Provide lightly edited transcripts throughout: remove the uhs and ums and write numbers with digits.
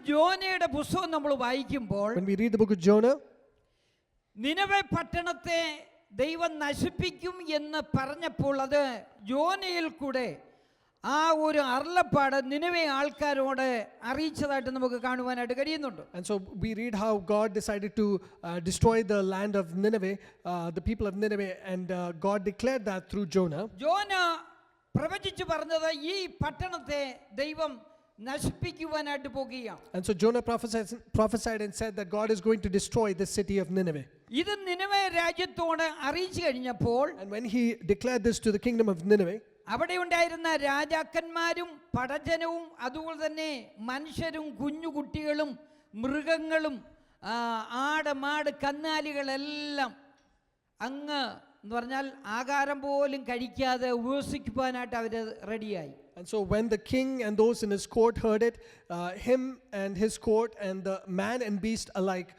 ജോനയുടെ പുസ്തകം നമ്മൾ വായിക്കുമ്പോൾ when we read the book of Jonah, നിനവെ പട്ടണത്തെ ദൈവം നശിപ്പിക്കും എന്ന് പറഞ്ഞപ്പോൾ അത് ജോനയിൽ കൂടെ ആ ഒരു അരുളപ്പാട് നിനവെ ആൾക്കാരോട് അറിയിച്ചതായിട്ട് നമുക്ക് കാണുവാനായിട്ട് കഴിയുന്നുണ്ട്. and so we read how God decided to destroy the land of Nineveh, the people of Nineveh, and God declared that through Jonah. Jonah പ്രവചിച്ചു പറഞ്ഞത് ഈ പട്ടണത്തെ ദൈവം നശിപ്പിക്കുവാനായിട്ട് പോകുകയാണ്. And so Jonah prophesied and said that God is going to destroy the city of Nineveh. ഇത് നിനവെ രാജ്യത്തോട് അറിയിച്ചു കഴിഞ്ഞപ്പോൾ, And when he declared this to the kingdom of Nineveh, അവിടെ ഉണ്ടായിരുന്ന രാജാക്കന്മാരും പടജനവും അതുപോലെ തന്നെ മനുഷ്യരും കുഞ്ഞുകുട്ടികളും മൃഗങ്ങളും ആട് മാട് കന്നാലികളെല്ലാം അങ്ങ് എന്ന് പറഞ്ഞാൽ ആഹാരം പോലും കഴിക്കാതെ ഉപവസിക്കുവാനായിട്ട് അവർ റെഡിയായി. And so when the king and those in his court heard it, him and his court and the man and beast alike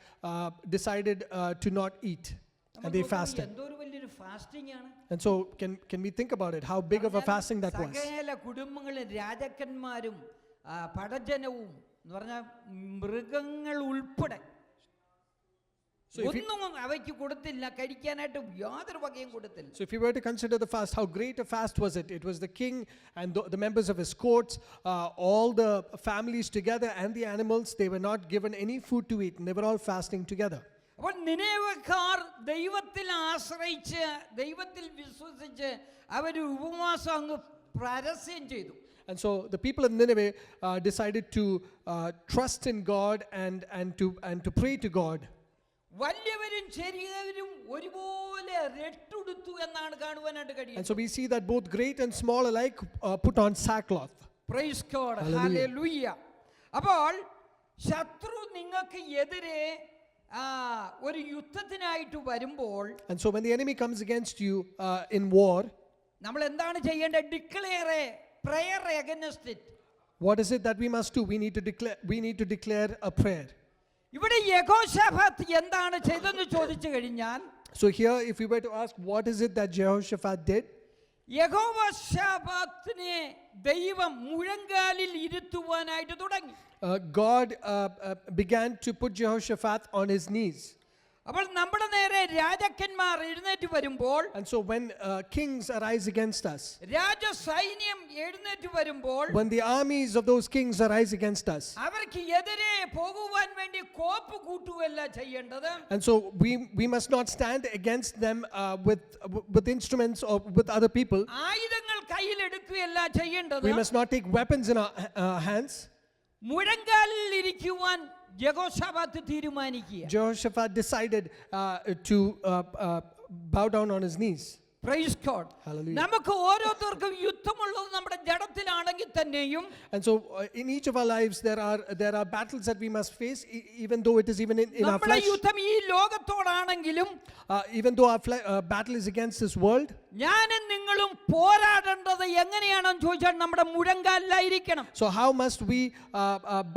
decided to not eat, and they fasted. And so can we think about it, how big of a fasting that was? സകല കുടുംബങ്ങളും രാജാക്കന്മാരും പടജനവും എന്ന് പറഞ്ഞാൽ മൃഗങ്ങൾ ഉൾപ്പെടെ ഒന്നും അവയ്ക്ക് കൊടുത്തില്ല, കഴിക്കാനായിട്ട് യാതൊരു വകയും കൊടുത്തില്ല. So if you were to consider the fast, how great a fast was it? It was the king and the members of his courts, all the families together and the animals. They were not given any food to eat, and they were all fasting together. അപ്പോൾ നിനവേക്കാർ ദൈവത്തിൽ ആശ്രയിച്ച് ദൈവത്തിൽ വിശ്വസിച്ച് അവർ ഉപവാസം അങ്ങ് പരസ്യം ചെയ്തു. And so the people of Nineveh decided to trust in God and to pray to God. വലിയവരും ചെറിയവരും ഒരുപോലെ രട്ടുടുത്തു എന്നാണ് കാണുവാനായിട്ട് കഴിയുന്നത്. And so we see that both great and small alike put on sackcloth. Praise God. Hallelujah. അപ്പോൾ ശത്രു നിങ്ങൾക്ക് എതിരെ ഒരു യുദ്ധത്തിനായിട്ട് വരുമ്പോൾ, and so when the enemy comes against you in war, നമ്മൾ എന്താണ് ചെയ്യേണ്ടത്? Declare A prayer against it. What is it that we must do? We need to declare a prayer. ഇവിടെ യഹോശാഫാത്ത് എന്താണ് ചെയ്തതെന്ന് ചോദിച്ചു കഴിഞ്ഞാൽ, so here if we were to ask what is it that Jehoshaphat did, യഹോശാഫാത്തിനെ ദൈവം മുഴങ്കാലിൽ ഇരുത്തുവാനായിട്ട് തുടങ്ങി. God began to put Jehoshaphat on his knees. അപ്പോൾ നമ്മുടെ നേരെ രാജാക്കന്മാർ എഴുന്നേറ്റ് വരുമ്പോൾ, and so when kings arise against us, രാജസൈന്യം എഴുന്നേറ്റ് വരുമ്പോൾ, when the armies of those kings arise against us, അവർക്ക് എതിരെ പോകുവാൻ വേണ്ടി കോപ്പ് കൂട്ടുകയല്ല ചെയ്യേണ്ടത്. and so we must not stand against them with instruments or with other people. ആയുധങ്ങൾ കയ്യിൽ എടുക്കുകയല്ല ചെയ്യേണ്ടത്. We must not take weapons in our hands. മുഴങ്കാലിൽ ഇരിക്കുവാൻ യഹോശാഫാത്ത് തീരുമാനിക്കുക. Jehoshaphat decided to bow down on his knees. Praise God. Hallelujah. നമുക്ക് ഓരോരുത്തർക്കും യുദ്ധമുള്ളത് നമ്മുടെ ജഡത്തിലാണെങ്കിൽ തന്നെയും, and so in each of our lives there are battles that we must face, even though it is even in our നമ്മുടെ flesh. യുദ്ധം ഈ ലോകത്തോടാണെങ്കിലും, even though our battle is against this world, ഞാനും നിങ്ങളും പോരാടേണ്ടത് എങ്ങനെയാണെന്ന് ചോദിച്ചാൽ നമ്മുടെ മുഴങ്കാലിലായിരിക്കണം. so how must we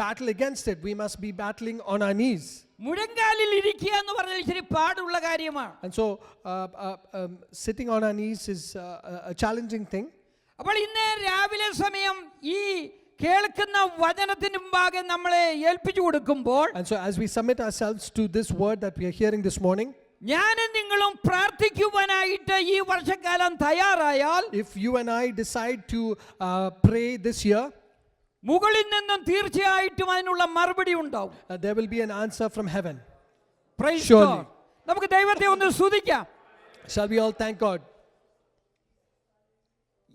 battle against it? We must be battling on our knees. മുഴങ്കാലിൽ ഇരിക്കുക എന്ന് പറഞ്ഞാൽ ഇച്ചിരി പാടുള്ള കാര്യമാണ്. and so sitting on our knees is a challenging thing. അപ്പോൾ ഇന്ന് രാവിലെ സമയം ഈ കേൾക്കുന്ന വചനത്തിന് മുമ്പാകെ നമ്മളെ ഏൽപ്പിച്ചു കൊടുക്കുമ്പോൾ, and so as we submit ourselves to this word that we are hearing this morning, ഞാനും നിങ്ങളും പ്രാർത്ഥിക്കുവാനായിട്ട് ഈ വർഷക്കാലം തയ്യാറായാൽ, if you and I decide to pray this year, മുകളിൽ നിന്നും തീർച്ചയായിട്ടും അതിനുള്ള മറുപടി ഉണ്ടാവും. there will be an answer from heaven. Praise Surely. God. നമുക്ക് ദൈവത്തെ ഒന്ന് സ്തുതിക്കാം. Shall we all thank God?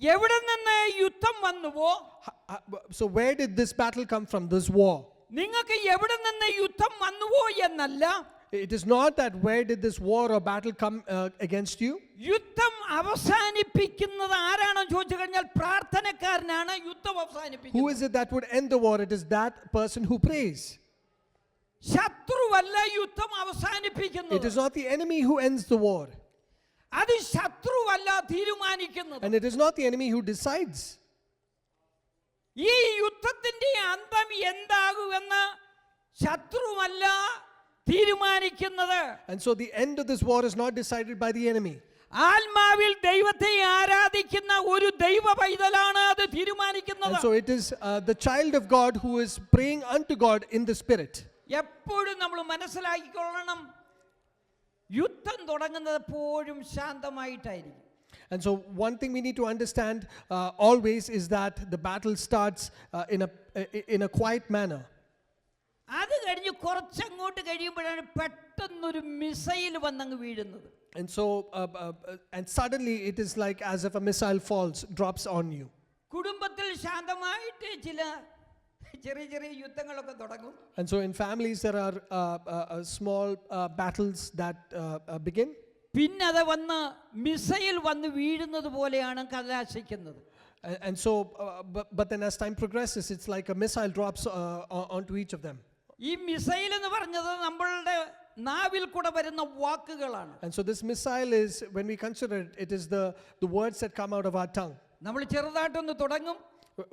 എവിടെ നിന്ന് യുദ്ധം വന്നുവോ, so where did this battle come from, this war? നിങ്ങൾക്ക് എവിടെ നിന്ന് യുദ്ധം വന്നുവോ എന്നല്ല, it is not that where did this war or battle come against you. യുദ്ധം അവസാനിപ്പിക്കുന്നത് ആരാണെന്ന് ചോദിച്ചു കഴിഞ്ഞാൽ പ്രാർത്ഥനക്കാരനാണ് യുദ്ധം അവസാനിപ്പിക്കുന്നത്. who is it that would end the war? It is that person who prays. ശത്രുവല്ല യുദ്ധം അവസാനിപ്പിക്കുന്നത്. It is not the enemy who ends the war. അത് ശത്രുവല്ല തീരുമാനിക്കുന്നത്. and it is not the enemy who decides. ഈ യുദ്ധത്തിന്റെ അന്തം എന്താകുമെന്ന് ശത്രുവല്ല തീരുമാനിക്കുന്നത്. and so the end of this war is not decided by the enemy. ആത്മാവിൽ ദൈവത്തെ ആരാധിക്കുന്ന ഒരു ദൈവ പൈതലാണ് അത് തീരുമാനിക്കുന്നത്. And so it is the child of God who is praying unto God in the spirit. എപ്പോഴും നമ്മൾ മനസ്സിലാക്കിക്കൊള്ളണം, യുദ്ധം തുടങ്ങുന്നത് എപ്പോഴും ശാന്തമായിട്ടായിരിക്കും. And so one thing we need to understand always is that the battle starts in a quiet manner. അത് കഴിഞ്ഞ് കുറച്ചങ്ങോട്ട് കഴിയുമ്പോഴാണ് പെട്ടെന്നൊരു മിസൈൽ വന്നങ്ങ് വീഴുന്നത്. And so and suddenly it is like as if a missile drops on you. കുടുംബത്തിൽ ശാന്തമായിട്ട് ചില ചെറിയ ചെറിയ യുദ്ധങ്ങളൊക്കെ തുടങ്ങും. And so in families there are small battles that begin. പിന്നെ അത് വന്ന് മിസൈൽ വന്ന് വീഴുന്നത് പോലെയാണ് കലാശിക്കുന്നത്. And so but then as time progresses it's like a missile drops onto each of them. ഈ മിസൈൽ എന്ന് പറഞ്ഞത് നമ്മളുടെ നാവിൽ കൂടെ വരുന്ന വാക്കുകളാണ്. And so this missile is, when we consider it, it is the words that come out of our tongue. നമ്മൾ ചെറുതായിട്ടൊന്ന് തുടങ്ങും,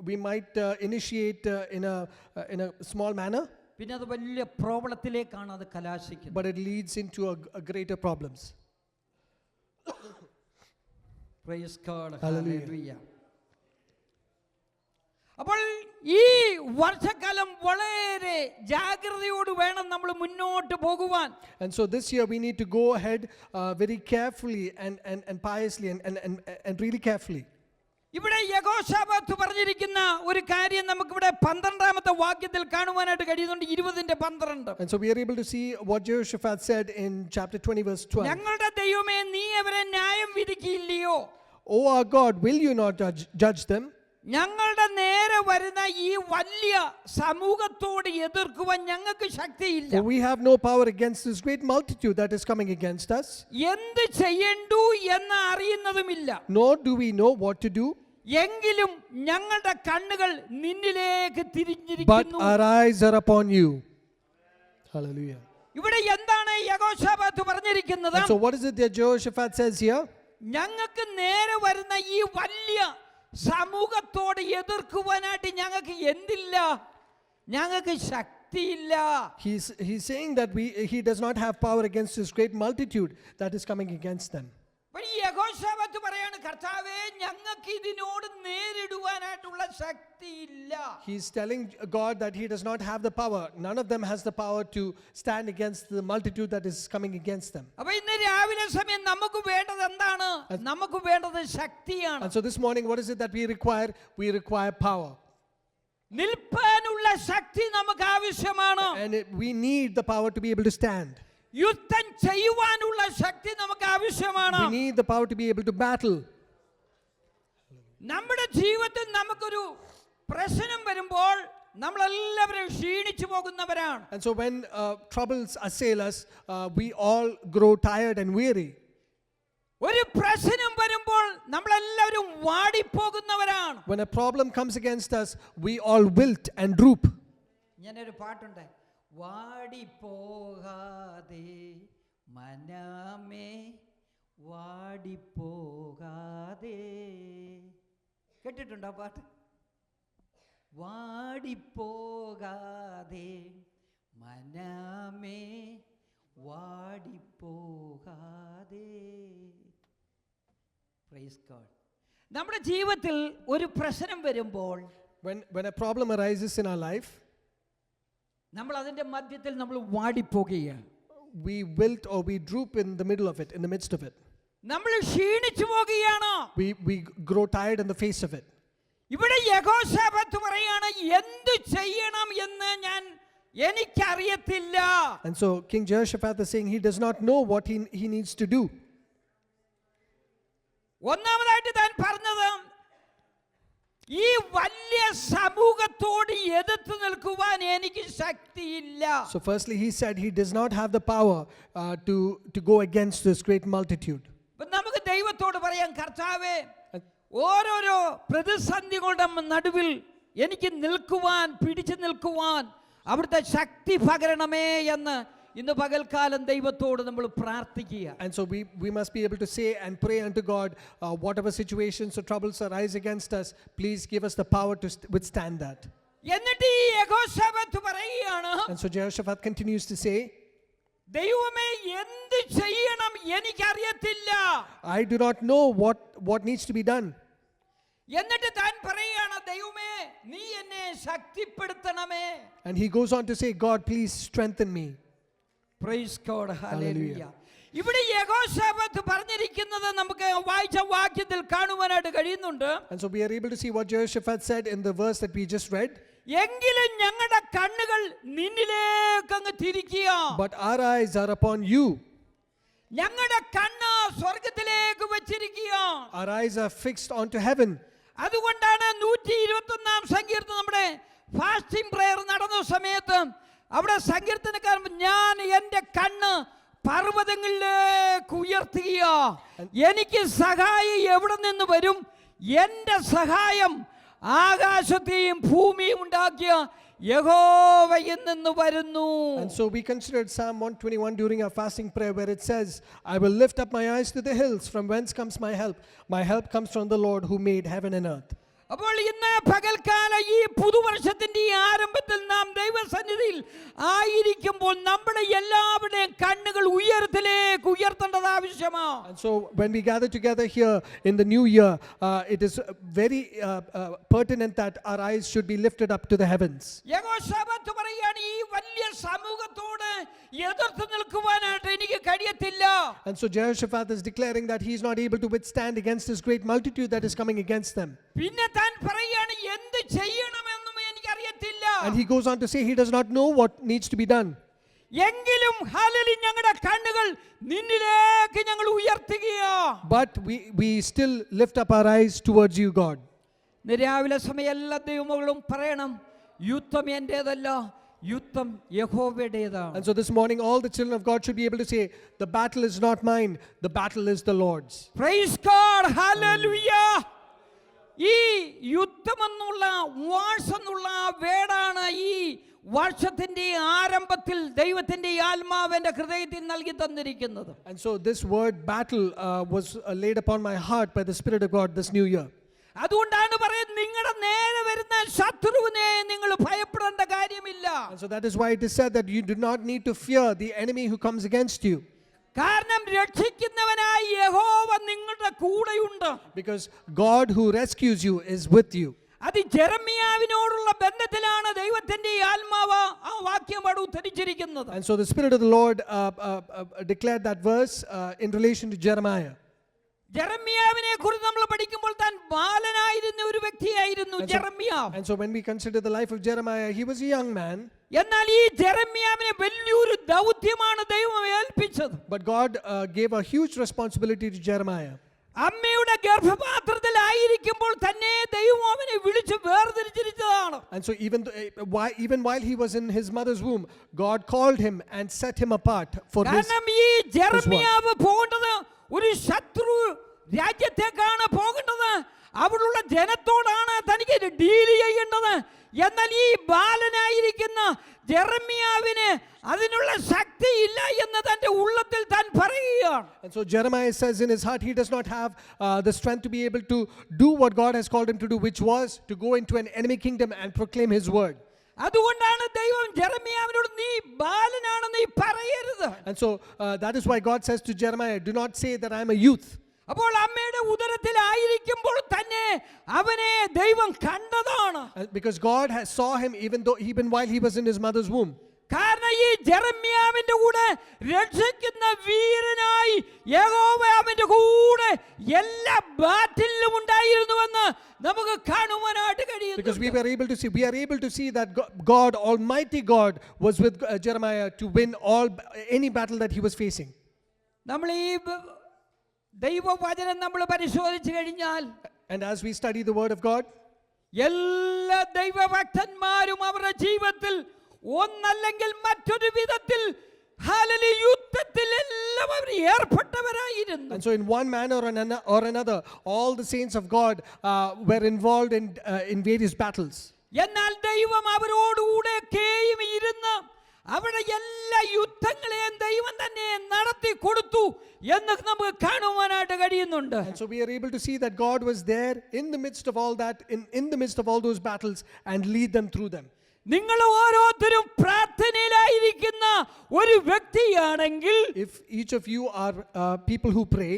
We might initiate in a small manner, പിന്നെ അത് വലിയ പ്രോബ്ലത്തിലേക്കാണ് അത് കലാശിക്കുന്നത്. but it leads into a greater problems. Praise God. Hallelujah. Hallelujah. അപ്പോൾ ഈ വർഷക്കാലം വളരെ ജാഗ്രതയോട് വേണം നമ്മൾ മുന്നോട്ട് പോകുവാൻ. And so this year we need to go ahead very carefully and piously and really carefully. ഇവിടെ യഹോശാഫാത്ത് പറഞ്ഞിരിക്കുന്ന ഒരു കാര്യം നമുക്കിവിടെ 12ാമത്തെ വാക്യത്തിൽ കാണുവാനായിട്ട് കഴിയുന്നുണ്ട്. 20:12. And so we are able to see what Jehoshaphat said in chapter 20 verse 12. ഞങ്ങളുടെ ദൈവമേ, നീ അവരെ ന്യായം വിധിക്കില്ലയോ? O our God, will you not judge them? ഞങ്ങളുടെ നേരെ വരുന്ന ഈ വലിയ സമൂഹത്തോട് എതിർക്കുവാൻ ഞങ്ങൾക്ക് ശക്തിയില്ല. For we have no power against this great multitude that is coming against us. എന്ത് ചെയ്യണ്ടു എന്ന് അറിയുന്നതുമില്ല. Nor do we know what to do. എങ്കിലും ഞങ്ങളുടെ കണ്ണുകൾ നിന്നിലേക്ക് But തിരിഞ്ഞിരിക്കുന്നു. our eyes are upon you. Hallelujah. ഇവിടെ എന്താണ് യഹോശാഫാത്ത് പറഞ്ഞിരിക്കുന്നത്? And so what is it that Jehoshaphat says here? ഞങ്ങൾക്ക് നേരെ വരുന്ന ഈ വലിയ സമൂഹത്തോട് എതിർക്കുവാനായിട്ട് ഞങ്ങൾക്ക് എന്തില്ല? ഞങ്ങൾക്ക് ശക്തിയില്ല. He's saying that he does not have power against this great multitude that is coming against them. Jehoshaphat പറയാണ്, കർത്താവേ, ഞങ്ങൾക്ക് ഇതിനോട് നേരിടുവാനായിട്ടുള്ള ശക്തിയില്ല. He's telling God that he does not have the power. None of them has the power to stand against the multitude that is coming against them. അപ്പൊ ഇന്ന് രാവിലെ സമയം നമുക്ക് വേണ്ടത് എന്താണ്? നമുക്ക് വേണ്ടത് ശക്തിയാണ്. And so this morning, what is it that we require? We require power. നിൽപ്പാനുള്ള ശക്തി നമുക്ക് ആവശ്യമാണ്. And we need the power to be able to stand. യുദ്ധം ചെയ്യുവാനുള്ള ശക്തി നമുക്ക് ആവശ്യമാണ്. We need the power to be able to battle. നമ്മുടെ ജീവിതത്തിൽ നമുക്കൊരു പ്രശ്നം വരുമ്പോൾ നമ്മളെല്ലാവരും ക്ഷീണിച്ചു പോകുന്നവരാണ്. And so when troubles assail us, we all grow tired and weary. ഒരു പ്രശ്നം വരുമ്പോൾ നമ്മളെല്ലാവരും വാടിപ്പോകുന്നവരാണ്. When a problem comes against us, we all wilt and droop. ഞാനൊരു പാട്ടുണ്ട്, വാടിപ്പോകാതെ മനമേ വാടിപ്പോകാതെ. കേട്ടിട്ടുണ്ടോ പാട്ട്? വാടിപ്പോകാതെ മനമേ വാടിപ്പോകാതെ. Praise God. നമ്മുടെ ജീവിതത്തിൽ ഒരു പ്രശ്നം വരുമ്പോൾ, When a problem arises in our life, നമ്മൾ അതിന്റെ മധ്യത്തിൽ നമ്മൾ വാടിപ്പോകുകയാണ്. we wilt or we droop in the middle of it, in the midst of it. നമ്മൾ ക്ഷീണിച്ചു പോകുകയാണ്. We grow tired in the face of it. ഇവിടെ യഹോശാഫാത്ത് പറയാണ്, എന്ത് ചെയ്യണം എന്ന് എനിക്കറിയത്തില്ല. And so King Jehoshaphat is saying he does not know what he needs to do. ഒന്നാമതായിട്ട് താൻ പറഞ്ഞത്, ഈ വലിയ സമൂഹത്തോട് എതിർത്ത് നിൽക്കുവാൻ എനിക്ക് ശക്തിയില്ല. So firstly he said he does not have the power to go against this great multitude. നമുക്ക് ദൈവത്തോട് പറയാം, കർത്താവേ, ഓരോരോ പ്രതിസന്ധികളുടെ നടുവിൽ എനിക്ക് നിൽക്കുവാൻ, പിടിച്ചു നിൽക്കുവാൻ അവിടുത്തെ ശക്തി പകരണമേ എന്ന് ഇന്ന് പകൽക്കാലം ദൈവത്തോട് നമ്മൾ പ്രാർത്ഥിക്കുക. And so we must be able to say and pray unto God, whatever situations or troubles arise against us, please give us the power to withstand that. എന്നിട്ട് ഈ യഹോശാഫാത്ത് പറയുകയാണ്, And so Jehoshaphat continues to say, ദൈവമേ, എന്ത് ചെയ്യണം എനിക്കറിയത്തില്ല. I do not know what needs to be done. എന്നിട്ട് താൻ പറയുകയാണ്, ദൈവമേ നീ എന്നെ ശക്തിപ്പെടുത്തണമേ. And he goes on to say, God, please strengthen me. Praise God. Hallelujah. Hallelujah. ഇവിടെ യഹോശാഫാത്ത് പറഞ്ഞിരിക്കുന്നത് നമുക്ക് വായിച്ച വാക്യത്തിൽ കാണുവാനായിട്ട് കഴിയുന്നുണ്ട്. And so we are able to see what Jehoshaphat said in the verse that we just read. എങ്കിലും ഞങ്ങളുടെ കണ്ണുകൾ നിന്നിലേക്ക് അങ്ങ് തിരിക്കുക. But our eyes are upon you. ഞങ്ങളുടെ കണ്ണ് സ്വർഗത്തിലേക്ക് വെച്ചിരിക്കുക. Our eyes are fixed onto heaven. അതുകൊണ്ടാണ് 121 സങ്കീർത്തനം നമ്മുടെ ഫാസ്റ്റിംഗ് പ്രയർ നടന്ന സമയത്ത് അവിടെ സങ്കീർത്തനക്കാരൻ ഞാൻ എൻ്റെ കണ്ണ് പർവ്വതങ്ങളിലേക്ക് ഉയർത്തുക, എനിക്ക് സഹായം എവിടെ നിന്ന് വരും? എൻ്റെ സഹായം ആകാശത്തെയും ഭൂമിയും ഉണ്ടാക്കിയ യഹോവയിൽ നിന്ന് വരുന്നു. And so we considered Psalm 121 during our fasting prayer, where it says, I will lift up my eyes to the hills, from whence comes my help? My help comes from the Lord who made heaven and earth. അപ്പോൾ ഇന്ന് പകൽക്കാല ഈ പുതുവർഷത്തിന്റെ ഈ ആരംഭത്തിൽ നാം ദൈവസന്നിധിയിൽ ആയിരിക്കുമ്പോൾ നമ്മുടെ എല്ലാവരുടെയും കണ്ണുകൾ ഉയരത്തിലേക്ക് ഉയർത്തേണ്ടത് ആവശ്യമാണ്. And so when we gather together here in the new year, it is very pertinent that our eyes should be lifted up to the heavens. Jehoshaphat പറയുകയാണ്, ഈ വലിയ സമൂഹത്തോട് എതിർത്ത് നിൽക്കുവാനായിട്ട് എനിക്ക് കഴിയത്തില്ല. And so Jehoshaphat is declaring that he is not able to withstand against this great multitude that is coming against them. പിന്നെ താൻ പറയുകയാണ്, എന്ത് ചെയ്യണമെന്നും എനിക്കറിയത്തില്ല. And he goes on to say he does not know what needs to be done. എങ്കിലും hallelujah ഞങ്ങളുടെ കണ്ണുകൾ നിന്നിലേക്ക് ഞങ്ങൾ ഉയർത്തുകയാ. But we still lift up our eyes towards you, God. രാവിലെ സമയം എല്ലാ ദൈവമക്കളും പറയണം, യുദ്ധം എന്റേതല്ല, യുദ്ധം യഹോവയുടേതാണ്. And so this morning all the children of God should be able to say, the battle is not mine, the battle is the Lord's. Praise God. Hallelujah. ഈ യുദ്ധമെന്നുള്ള wars എന്നുള്ള വേടാണ് ഈ വർഷത്തിന്റെ ആരംഭത്തിൽ ദൈവത്തിന്റെ ആത്മാവിന്റെ ഹൃദയത്തിൽ നൽകി തന്നിരിക്കുന്നത്. And so this word battle was laid upon my heart by the Spirit of God this new year. അതുകൊണ്ടാണ് പറയുന്നത്, നിങ്ങളുടെ നേരെ വരുന്ന ശത്രുവിനെ നിങ്ങൾ ഭയപ്പെടേണ്ട കാര്യമില്ല. And so that is why it is said that you do not need to fear the enemy who comes against you. കാരണം രക്ഷിക്കുന്നവനായ യഹോവ നിങ്ങളുടെ കൂടെയുണ്ട്. Because God who rescues you is with you. അത് ജെറമ്യാവിനോടുള്ള ബന്ധത്തിലാണ് ദൈവത്തിന്റെ ആത്മാവ് ആ വാക്യം അവിടെ ഉദ്ധരിച്ചിരിക്കുന്നത്. And so the Spirit of the Lord declared that verse in relation to Jeremiah. ജെറമ്യാവിനെ കുറിച്ച് നമ്മൾ പഠിക്കുമ്പോൾ താൻ ബാലനായിരുന്ന ഒരു വ്യക്തിയായിരുന്നു ജെറമ്യാവ്. And so when we consider the life of Jeremiah, he was a young man. എന്നാൽ ഈ ജെറമ്യാവിനെ വലിയൊരു ദൗത്യമാണ് ദൈവം ഏൽപ്പിച്ചത്. But God gave a huge responsibility to Jeremiah. അമ്മയുടെ ഗർഭപാത്രത്തിലായിരിക്കുമ്പോൾ തന്നെ ദൈവം അവനെ വിളിച്ച് വേർതിരിച്ചിരിച്ചതാണ്. And so even while he was in his mother's womb, God called him and set him apart for his. കാരണം ഈ ജെറമ്യാവ് പോകേണ്ടത് ഒരു ശത്രു രാജ്യത്തേക്കാണ് പോകേണ്ടത്, അവിടുള്ള ജനത്തോടാണ് തനിക്ക് ഡീൽ ചെയ്യേണ്ടത്. എന്നാൽ ഈ ബാലനായിരിക്കുന്ന ജെറമ്യാവിന് അതിനുള്ള ശക്തി ഇല്ല എന്ന് തന്റെ ഉള്ളത്തിൽ താൻ പറയുകയാണ്. And so Jeremiah says in his heart he does not have the strength to be able to do what God has called him to do, which was to go into an enemy kingdom and proclaim his word. അതുകൊണ്ടാണ് ദൈവം ജെറമ്യാവിനോട് നീ ബാലനാണെന്ന് നീ പറയരുത്. And so that is why God says to Jeremiah, do not say that I am a youth. അപ്പോൾ അമ്മയുടെ ഉദരത്തിലായിരിക്കുമ്പോൾ തന്നെ അവനെ ദൈവം കണ്ടതാണ്. Because God saw him even while he was in his mother's womb. കാരണം ഈ ജെറമ്യാവിന്റെ കൂടെ രക്ഷിക്കുന്ന വീരനായി യഹോവ അവന്റെ കൂടെ എല്ലാ ബാറ്റിലും ഉണ്ടായിരുന്നുവെന്ന് നമുക്ക് കാണുവാനായിട്ട് കഴിയും. Because we are able to see that God, Almighty God, was with Jeremiah to win any battle that he was facing. നമ്മൾ ഈ ദൈവവചനം നമ്മൾ പരിശോധിച്ചു കഴിഞ്ഞാൽ, and as we study the word of God, എല്ലാ ദൈവഭക്തന്മാരും അവരുടെ ജീവിതത്തിൽ ഒന്നല്ലെങ്കിൽ മറ്റൊരു വിധത്തിൽ യുദ്ധത്തിൽ എല്ലാവരും ഏർപ്പെട്ടവരായിരുന്നു. And so in one manner or another, all the saints of God were involved in various battles. എന്നാൽ ദൈവം അവരോടുകൂടെയും ഇരുന്ന് അവിടെ എല്ലാ യുദ്ധങ്ങളെയും ദൈവം തന്നെ നടത്തി കൊടുത്തു എന്ന് നമുക്ക് കാണുവാനായിട്ട് കഴിയുന്നുണ്ട്. And so we are able to see that God was there in the midst of all that, in the midst of all those battles, and lead them through them. നിങ്ങൾ ഓരോരുത്തരും പ്രാർത്ഥനയിലായിരിക്കുന്ന ഒരു വ്യക്തിയാണെങ്കിൽ, if each of you are people who pray,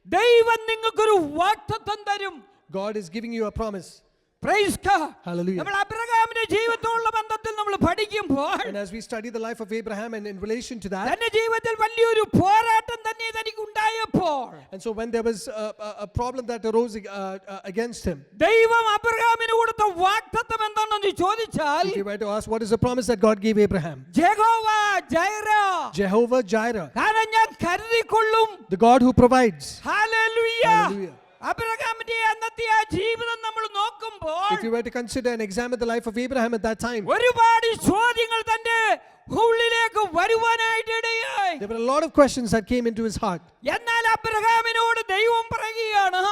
ദൈവം നിങ്ങൾക്കൊരു വാഗ്ദത്തം തരും. God is giving you a promise. Praise God. Hallelujah. നമ്മൾ അബ്രഹാമിന്റെ ജീവിതത്തോടുള്ള ബന്ധത്തിൽ നമ്മൾ പഠിക്കുമ്പോൾ And as we study the life of Abraham and in relation to that, തന്റെ ജീവിതത്തിൽ വലിയൊരു പോരാട്ടം തന്നെ തനിക്ക് ഉണ്ടായപ്പോൾ and so when there was a problem that arose against him, ദൈവം അബ്രഹാമിന് കൊടുത്ത വാഗ്ദത്തം എന്താണെന്ന് ചോദിച്ചാൽ if you were to ask what is the promise that God gave Abraham, യഹോവ ജൈറ, Jehovah Jireh, കാരണം ഞാൻ കരുതിക്കൊള്ളും. the God who provides. Hallelujah. Hallelujah. അബ്രഹാമിന്റെ അന്നത്തെ ആ ജീവിതം നമ്മൾ നോക്കുമ്പോൾ If you were to consider and examine the life of Abraham at that time, ഒരുപാട് ചോദ്യങ്ങൾ തന്റെ ഉള്ളിലേക്ക് വരുവാനായിട്ട് ഇടയായി. there were a lot of questions that came into his heart. എന്നാൽ അബ്രഹാമിനോട് ദൈവം പറയുകയാണ്,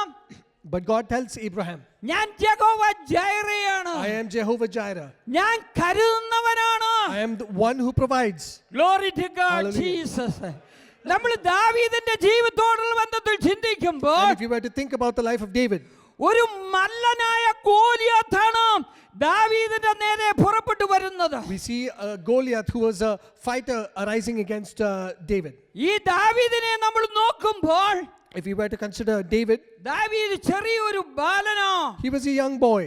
But God tells Abraham, ഞാൻ യഹോവ ജൈറയാണ്, I am Jehovah Jireh. ഞാൻ കരുതുന്നവനാണ്. I am the one who provides. Glory to God, Hallelujah. Jesus. നമ്മൾ ദാവീദിന്റെ ജീവിതത്തോടുള്ള ബന്ധത്തിൽ ചിന്തിക്കുമ്പോൾ And if you were to think about the life of David, ഒരു മല്ലനായ ഗോലിയാത്താണ് ദാവീദിന്റെ നേരെ പുറപ്പെട്ടു വരുന്നത്. we see Goliath, who was a fighter arising against David. ഈ ദാവീദിനെ നമ്മൾ നോക്കുമ്പോൾ If you were to consider David, ദാവീദ് ചെറിയൊരു ബാലനാ. he was a young boy.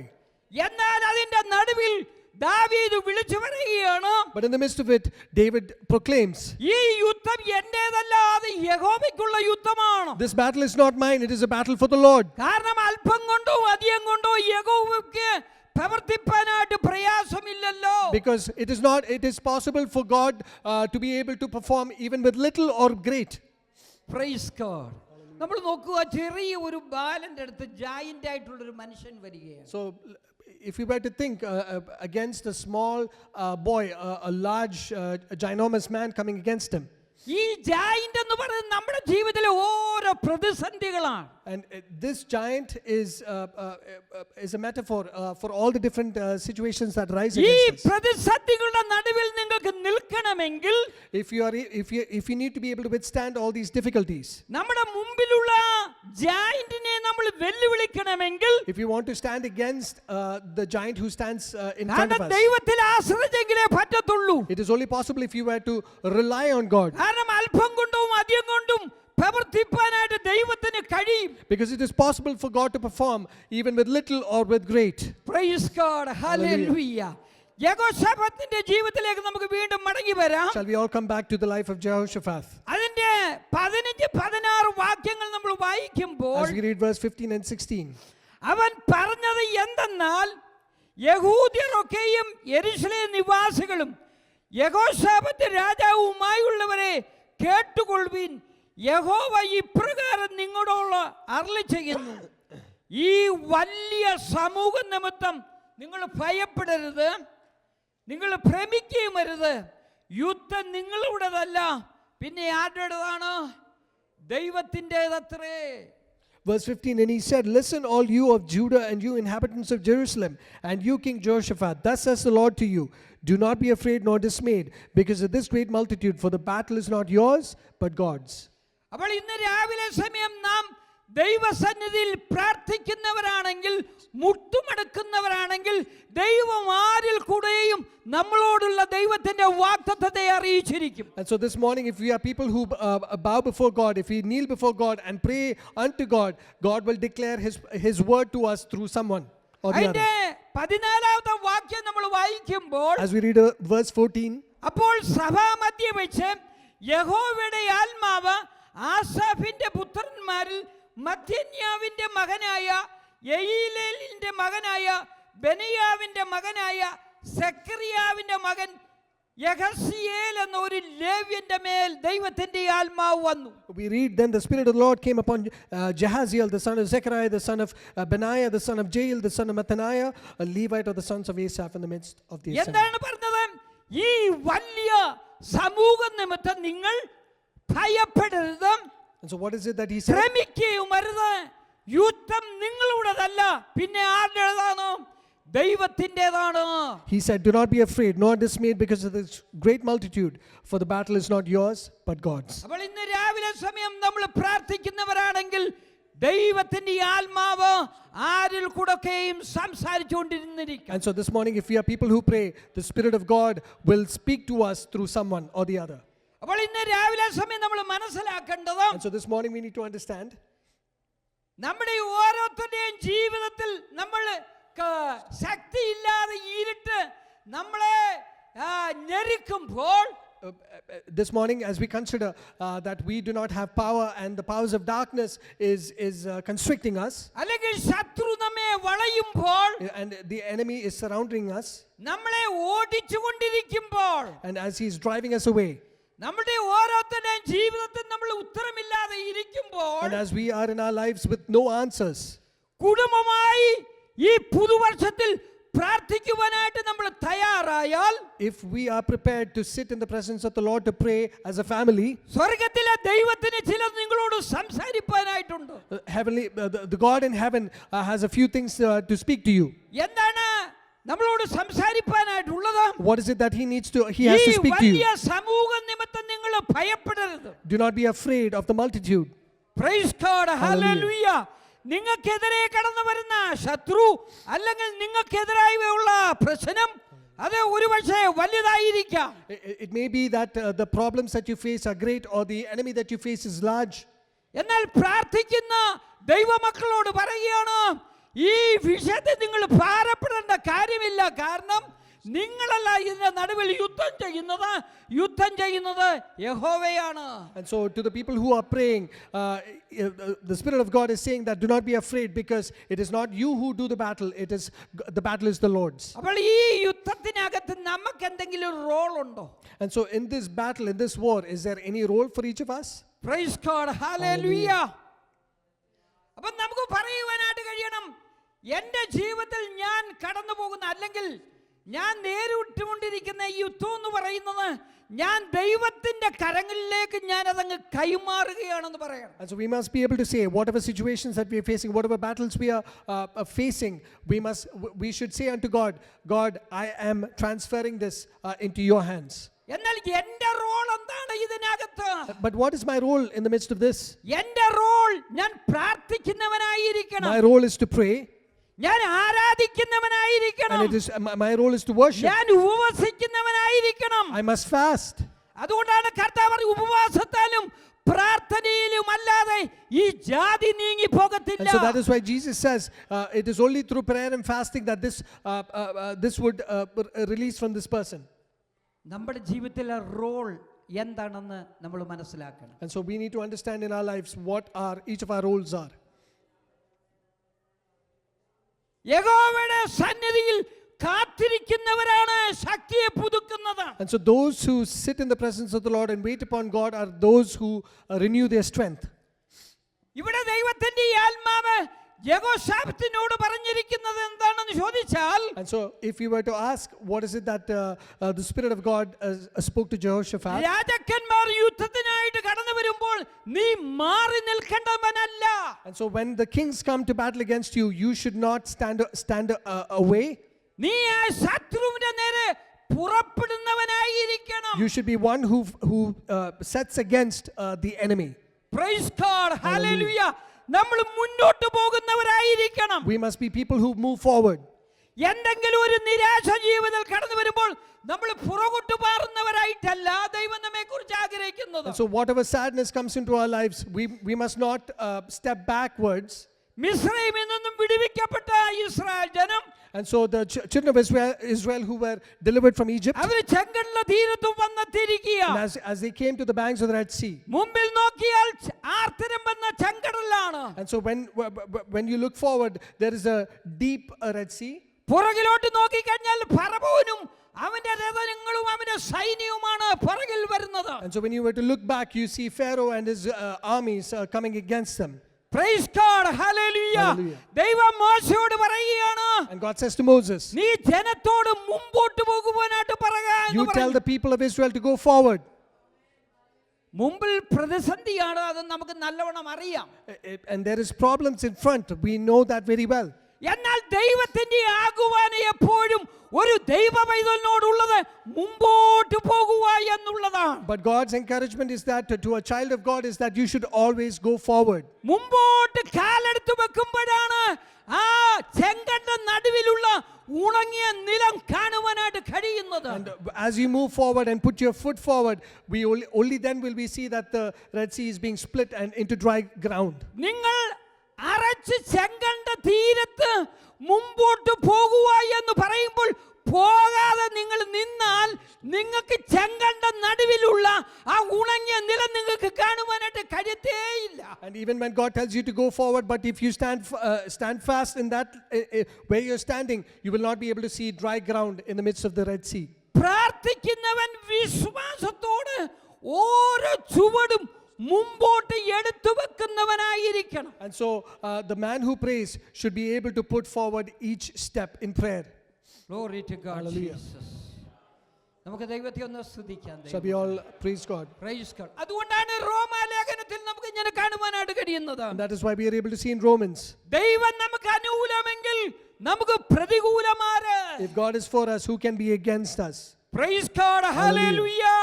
എന്നാൽ അതിന്റെ നടുവിൽ ദാവീദ് വിളിച്ചു പറയുകയാണ്, But in the midst of it, David proclaims, ഈ യുദ്ധം എന്റേതല്ല, അത് യഹോവയ്ക്കുള്ള യുദ്ധമാണ്. this battle is not mine, it is a battle for the Lord. കാരണം അല്പം കൊണ്ടോ അധികം കൊണ്ടോ യഹോവയ്ക്ക് പ്രവർത്തിപ്പാനായിട്ട് പ്രയാസമില്ലല്ലോ. Because it is possible for God to be able to perform even with little or great. Praise God. നമ്മൾ നോക്കുക, ചെറിയ ഒരു ബാലന്റെ അടുത്ത് ജായിന്റ് ആയിട്ടുള്ള ഒരു മനുഷ്യൻ വരികയാണ്. So if you were to think against a small boy, a large ginormous man coming against him, ഈ ജായിന്റ് എന്ന് പറയുന്നത് നമ്മുടെ ജീവിതത്തിലെ ഓരോ പ്രതിസന്ധികളാണ്. and this giant is a metaphor for all the different situations that rise ഈ against us. പ്രതിസന്ധികളുടെ നടുവിൽ നിങ്ങൾക്ക് നിൽക്കണമെങ്കിൽ, if you need to be able to withstand all these difficulties, നമ്മുടെ മുമ്പിലുള്ള ജായിന്റിനെ നമ്മൾ വെല്ലുവിളിക്കണമെങ്കിൽ, if you want to stand against the giant who stands in front of us, ദൈവത്തിൽ ആശ്രയിച്ചെങ്കിലേ പറ്റത്തുള്ളൂ. it is only possible if you were to rely on God. കാരണം അല്പം കൊണ്ടും അധികം കൊണ്ടും പ്രവർത്തിപ്പാനായിട്ട് ദൈവത്തിന് കഴിയും. Because it is possible for God to perform even with little or with great. Praise God. Hallelujah. യഹോശാഫാത്തിന്റെ ജീവിതത്തിലേക്ക് നമുക്ക് വീണ്ടും മടങ്ങി വരാം. Shall we all come back to the life of Jehoshaphat? അതിന്റെ 15-16 വാക്യങ്ങൾ നമ്മൾ വായിക്കുമ്പോൾ As we read verse 15 and 16. അവൻ പറഞ്ഞത് എന്തെന്നാൽ, യഹൂദ്യരൊക്കെയും യെരൂശലേം നിവാസികളും യഹോശാഫാത്ത് രാജാവുമായുള്ളവരെ കേട്ടുകൊള്ളുവിൻ, യഹോവ ഇപ്രകാരം നിങ്ങളോട് അരുളി ചെയ്യുന്നു, ഈ വലിയ സമൂഹ നിമിത്തം നിങ്ങൾ ഭയപ്പെടരുത്, നിങ്ങൾ ഭ്രമിക്കുകയും അരുത്. യുദ്ധം നിങ്ങളുടേതല്ല, പിന്നെ ആരുടേതാണ്? ദൈവത്തിൻ്റെതത്രേ. Verse 15, and he said, listen all you of Judah and you inhabitants of Jerusalem and you King Jehoshaphat, thus says the Lord to you, do not be afraid nor dismayed because of this great multitude, for the battle is not yours but God's. അപ്പോൾ ഇന്ന് രാവിലെ സമയം നാം ദൈവസന്നിധിയിൽ പ്രാർത്ഥിക്കുന്നവരാണെങ്കിൽ, മുട്ടുമടക്കുന്നവരാണെങ്കിൽ, ദൈവം ആരിൽ കൂടെയും നമ്മളോടുള്ള ദൈവത്തിന്റെ വാഗ്ദത്തത്തെ അറിയിച്ചിരിക്കും. And so this morning, if we are people who bow before God, if we kneel before God and pray unto God, God will declare his word to us through someone or the other. അതിന്റെ 14ാമത്തെ വാക്യം നമ്മൾ വായിക്കുമ്പോൾ, As we read verse 14, അപ്പോൾ സഭാമധ്യേ വെച്ച് യഹോവയുടെ ആത്മാവ് ആസാഫിന്റെ പുത്രന്മാരിൽ മത്ഥന്യാവിന്റെ മകനായ യെഹീലേലിന്റെ മകനായ ബെനയാവിന്റെ മകനായ സെക്കറിയാവിന്റെ മകൻ യഹസിയേൽ എന്ന ഒരു ലേവ്യന്റെ മേൽ ദൈവത്തിന്റെ ആത്മാവ് വന്നു. we read, then the Spirit of the Lord came upon Jahaziel, the son of Zechariah, the son of Benaiah, the son of Jael, the son of Mattaniah, a Levite of the sons of Asaph, in the midst of the assembly. എന്താണ് പറഞ്ഞത്? ഈ വലിയ സമൂഹ നിമിത്തം നിങ്ങൾ ഭയപ്പെടരുത്, And so what is it that he said? ഭ്രമിക്കുകയും അരുത്. യുദ്ധം നിങ്ങളുടേതല്ല, പിന്നെ ആരുടേതാണ്? ദൈവത്തിൻ്റെതാണ്. He said, do not be afraid nor dismayed because of this great multitude, for the battle is not yours but God's. അപ്പോൾ ഇന്ന് രാവിലെ സമയം നമ്മൾ പ്രാർത്ഥിക്കുന്നവരാണെങ്കിൽ ദൈവത്തിന്റെ ആത്മാവ് ആരിൽ കൂടെയും സംസാരിച്ചുകൊണ്ടിരുന്നിരിക്കും. And so this morning, if we are people who pray, the Spirit of God will speak to us through someone or the other. അപ്പോൾ ഇന്ന് രാവിലെ സമയം നമ്മൾ മനസ്സിലാക്കേണ്ടത്, And so this morning we need to understand, നമ്മുടെ ഓരോരുത്തരുടെയും ജീവിതത്തിൽ നമ്മൾ ശക്തിയില്ലാതെ ഇരുട്ട് നമ്മളെ ഞെരുക്കുമ്പോൾ, this morning as we consider that we do not have power and the powers of darkness is constricting us, അല്ലെങ്കിൽ ശത്രു നമ്മെ വളയുമ്പോൾ, and the enemy is surrounding us, നമ്മളെ ഓടിച്ചുകൊണ്ടിരിക്കുമ്പോൾ, and as he is driving us away, നമ്മുടെ ഓരോരുത്തരുടെയും ജീവിതത്തിൽ നമ്മൾ ഉത്തരമില്ലാതെ ഇരിക്കുമ്പോൾ, and as we are in our lives with no answers, കുടുംബമായി ഈ പുതുവർഷത്തിൽ പ്രാർത്ഥിക്കുവാനായിട്ട് നമ്മൾ തയ്യാറായാൽ, if we are prepared to sit in the presence of the Lord to pray as a family, സ്വർഗ്ഗത്തിലെ ദൈവത്തിന് ചിലത് നിങ്ങളോട് സംസാരിക്കാനായിട്ടുണ്ട്. heavenly the God in heaven has a few things to speak to you. എന്താണ് നമ്മളോട് സംസാരിക്കാനായിട്ടുള്ളത്? What is it that he has to speak to you? വലിയ സമൂഹ നിമിത്തം നിങ്ങൾ ഭയപ്പെടരുത്. Do not be afraid of the multitude. Praise God, hallelujah. നിങ്ങൾക്കെതിരെ കടന്നു വരുന്ന ശത്രു അല്ലെങ്കിൽ നിങ്ങൾക്കെതിരായുള്ള പ്രശ്നം അത് ഒരുപക്ഷേ വലുതായിരിക്കാം. It may be that the problems that you face are great, or the enemy that you face is large. എന്നാൽ പ്രാർത്ഥിക്കുന്ന ദൈവമക്കളോട് പറയുകയാണ്, ഈ വിഷയത്തെ നിങ്ങൾ ഭാരപ്പെടേണ്ട കാര്യമില്ല. കാരണം നിങ്ങളല്ല ഇതിന്റെ നടുവിൽ യുദ്ധം ചെയ്യുന്നത് യഹോവയാണ്. And so to the people who are praying, the Spirit of God is saying that do not be afraid, because it is not you who do the battle, the battle is the Lord's. അപ്പോൾ ഈ യുദ്ധത്തിനകത്ത് നമുക്ക് എന്തെങ്കിലും role ഉണ്ടോ? And so in this battle, in this war, is there any role for each of us? Praise God, hallelujah. അപ്പോൾ നമുക്ക് പറയുവാനായിട്ട് കഴിയണം, എൻ്റെ ജീവിതത്തിൽ ഞാൻ കടന്നു പോകുന്ന അല്ലെങ്കിൽ ഞാൻ നേരിട്ടുകൊണ്ടിരിക്കുന്ന ഈ യുദ്ധം എന്ന് പറയുന്നത് ഞാൻ ദൈവത്തിന്റെ കരങ്ങളിലേക്ക് ഞാൻ അതങ്ങ് കൈമാറുകയാണെന്ന് പറയണം. And so we must be able to say, whatever situations that we are facing, whatever battles we are facing, we should say unto God, God, I am transferring this into your hands. എന്നാൽ എൻ്റെ role എന്താണ് ഇതിനകത്ത്? But what is my role in the midst of this? എൻ്റെ role ഞാൻ പ്രാർത്ഥിക്കുന്നവനായിരിക്കണം. My role is to pray. ഞാൻ ആരാധിക്കുന്നവനായിരിക്കണം. And it is my role is to worship. ഞാൻ ഉപവസിക്കുന്നവനായിരിക്കണം. I must fast. അതുകൊണ്ടാണ് കർത്താവ് ഉപവാസത്താലും പ്രാർത്ഥനയിലും അല്ലാതെ ഈ ജാതി നീങ്ങി പോകത്തില്ല. And so that is why Jesus says it is only through prayer and fasting that this would release from this person. നമ്മുടെ ജീവിതത്തിലെ റോൾ എന്താണെന്ന് നമ്മൾ മനസ്സിലാക്കണം. And so we need to understand in our lives what each of our roles are. യഹോവയുടെ സന്നിധിയിൽ കാത്തിരിക്കുന്നവരാണ് ശക്തിയെ പുതുക്കുന്നത്. And so those who sit in the presence of the Lord and wait upon God are those who renew their strength. ഇവിടെ ദൈവത്തിന്റെ ആത്മാവ് യഹോശാഫാത്തിനോട് പറഞ്ഞിരിക്കുന്നത് എന്താണെന്ന് ചോദിച്ചാൽ, And so if we were to ask what is it that the Spirit of God spoke to Jehoshaphat, രാജാക്കന്മാർ യുദ്ധത്തിനായിട്ട് കടന്നു വരുമ്പോൾ നീ മാറി നിൽക്കേണ്ടവനല്ല. and so when the kings come to battle against you, you should not stand away. നീ ആ ശത്രുവിന്റെ നേരെ പുറപ്പെടുന്നവനായിരിക്കണം. You should be one who sets against the enemy. Praise God, hallelujah. നമ്മൾ മുന്നോട്ട് പോകുന്നവരായിരിക്കണം. We must be people who move forward. എന്തെങ്കിലും ഒരു നിരാശ ജീവിതത്തിൽ കടന്നു വരുമ്പോൾ നമ്മൾ പുറകോട്ട് മാറുന്നവരായിട്ടല്ല ദൈവം നമ്മെ കുറിച്ച് ആഗ്രഹിക്കുന്നത്. And so whatever sadness comes into our lives, we must not step backwards. മിസ്രയീമിൽ നിന്നും വിടുവിക്കപ്പെട്ട ഇസ്രായേൽ ജനം, And so the children of Israel who were delivered from Egypt, അവർ ചെങ്കടൽ തീരത്ത് വന്നെത്തിയിരിക്കുക. and as they came to the banks of the Red Sea, മുമ്പിൽ നോക്കിയാൽ ആർത്തരം വന്ന ചെങ്കടലാണ്. and so when you look forward, there is a deep Red Sea. പുറകിലോട്ട് നോക്കിക്കഴിഞ്ഞാൽ ഫറവോനും അവന്റെ രഥങ്ങളും അവന്റെ സൈന്യവുമാണ് പുറകിൽ വരുന്നത്. And so when you were to look back, you see Pharaoh and his armies coming against them. Praise God, hallelujah. ദൈവം മോശയോട് പറയുകയാണ്, And God says to Moses, നീ ജനത്തോട് മുമ്പോട്ട് പോകുവാനായിട്ട് you tell the people of Israel to go forward. മുമ്പിൽ പ്രതിസന്ധിയാണ്, അത് നമുക്ക് നല്ലവണ്ണം അറിയാം. And there is problems in front. We know that very well. എന്നാൽ ദൈവത്തിന്റെ ആകുവാന എപ്പോഴും ഒരു ദൈവ പൈതലിനോടുള്ളത് മുമ്പോട്ട് പോകുക എന്നുള്ളതാണ്. But God's encouragement is that to a child of God is that you should always go forward. മുമ്പോട്ട് കാലെടുത്ത് വെക്കുമ്പോഴാണ് ആ ചെങ്കട നടുവിലുള്ള ഉണങ്ങിയ നിലം കാണുവാനായിട്ട് കഴിയുന്നത്. And as you move forward and put your foot forward, only then will we see that the Red Sea is being split and into dry ground. നിങ്ങൾ അരച്ച് ചെങ്കണ്ട തീരത്ത് മുമ്പോട്ട് പോകുക എന്ന് പറയുമ്പോൾ പോകാതെ നിങ്ങൾ നിന്നാൽ നിങ്ങൾക്ക് ചെങ്കണ്ട നടുവിലുള്ള ആ ഉണങ്ങിയ നിലം നിങ്ങൾക്ക് കാണുവാനായിട്ട് കഴിയത്തേയില്ല. And even when God tells you to go forward, but if you stand fast in that where you're standing, you will not be able to see dry ground in the midst of the Red Sea. പ്രാർത്ഥിക്കുന്നവൻ വിശ്വാസത്തോട് ഓരോ ചുവടും മുമ്പോട്ട് എടുത്തു വെക്കുന്നവനായിരിക്കണം. And so the man who prays should be able to put forward each step in prayer. Glory to God. Hallelujah. Jesus. നമുക്ക് ദൈവത്തെ ഒന്ന് സ്തുതിക്കാം. Shall we all praise God? Praise God. അതുകൊണ്ടാണ് റോമാലേഖനത്തിൽ നമുക്ക് ഇങ്ങനെ കാണുവാനായിട്ട് കഴിയുന്നത്. And that is why we are able to see in Romans. ദൈവം നമുക്ക് അനുകൂലമെങ്കിൽ നമുക്ക് പ്രതികൂലമാര്. If God is for us, who can be against us? Praise God. Hallelujah.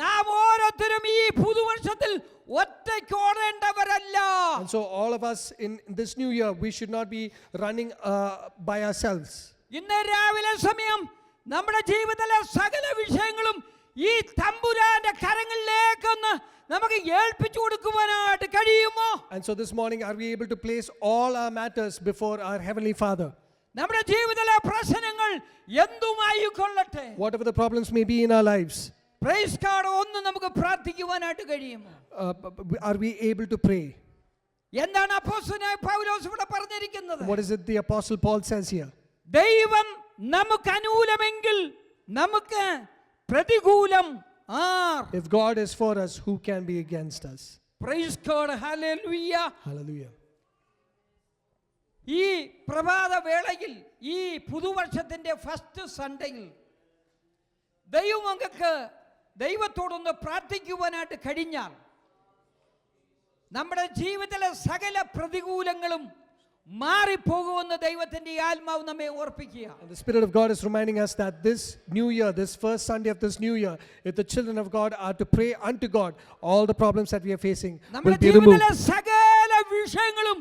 നാം ഓരോരുത്തരും ഈ പുതുവർഷത്തിൽ ഒറ്റയ്ക്ക് ഓടേണ്ടവരല്ല. And so all of us in this new year, we should not be running by ourselves. ഇന്ന് രാവിലെ സമയം നമ്മുടെ ജീവിതത്തിലെ സകല വിഷയങ്ങളും ഈ തമ്പുരാന്റെ കരങ്ങളിലേക്കൊന്ന് നമുക്ക് ഏൽപ്പിച്ചു കൊടുക്കുവാനായിട്ട് കഴിയുമോ? And so this morning, are we able to place all our matters before our Heavenly Father? നമ്മുടെ ജീവിതത്തിലെ പ്രശ്നങ്ങൾ എന്തുമായിക്കൊള്ളട്ടെ, Whatever the problems may be in our lives, praise God, ഒന്ന് നമുക്ക് പ്രാർത്ഥിക്കുവാനായിട്ട് കഴിയുമോ? are we able to pray? എന്താണ് അപ്പോസ്തലനായ പൗലോസ് ഇവിടെ പറഞ്ഞിരിക്കുന്നത്? What is it the Apostle Paul says here? ദൈവം നമുക്ക് അനുകൂലമെങ്കിൽ നമുക്ക് പ്രതികൂലം R? If God is for us, who can be against us? Praise God. Hallelujah. Hallelujah. ഈ പ്രഭാത വേളയിൽ ഈ പുതുവർഷത്തിന്റെ ഫസ്റ്റ് സൺഡേയിൽ ദൈവത്തോടൊന്ന് പ്രാർത്ഥിക്കുവാനായിട്ട് കഴിഞ്ഞാൽ നമ്മുടെ ജീവിതത്തിലെ സകല പ്രതികൂലങ്ങളും മാറിപ്പോകുമെന്ന് ദൈവത്തിന്റെ ആത്മാവ് നമ്മെ ഓർപ്പിക്കുക. And the Spirit of God is reminding us that this new year, this first Sunday of this new year, if the children of God are to pray unto God, all the problems that we are facing will be removed. നമ്മുടെ സകല വിഷയങ്ങളും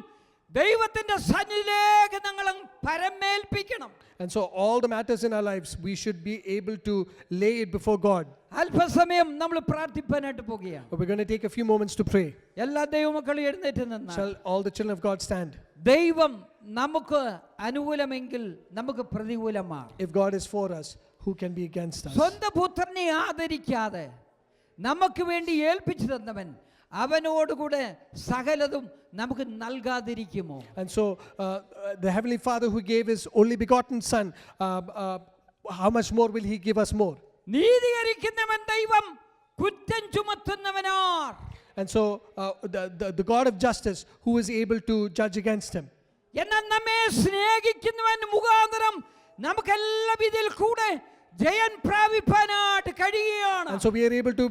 ദൈവത്തിന്റെ സന്നിധിയിലേക്ക് ഞങ്ങൾ പരമേൽപ്പിക്കണം. And so all the matters in our lives, we should be able to lay it before God. അല്പസമയം നമ്മൾ പ്രാർത്ഥിക്കാനായിട്ട് പോകുകയാണ്. We're going to take a few moments to pray. എല്ലാ ദൈവമക്കളും എഴുന്നേറ്റ് നിന്നാൽ Shall all the children of God stand? ദൈവം നമുക്ക് അനുകൂലമെങ്കിൽ നമുക്ക് പ്രതികൂലമാണ്. If God is for us, who can be against us? സ്വന്തം പുത്രനെ ആദരിക്കാതെ നമുക്ക് വേണ്ടി ഏൽപ്പിച്ചു തന്നവൻ അവനോടുകൂടെ സകലതും നമുക്ക് നൽകാതിരിക്കുമോ? And so the Heavenly Father who gave His only begotten Son, how much more will He give us more? നീതീകരിക്കുന്നവൻ ദൈവം, കുറ്റം ചുമത്തുന്നവനാർ? And so the God of justice, who is able to judge against Him? എന്നാൽ നമ്മെ സ്നേഹിക്കുന്നവൻ മുഖാന്തരം നമുക്കെല്ലാം ഇതിൽ കൂടെ ജയം പ്രാപിപ്പാനായിട്ട് കഴിയുകയാണ്. And so we are able to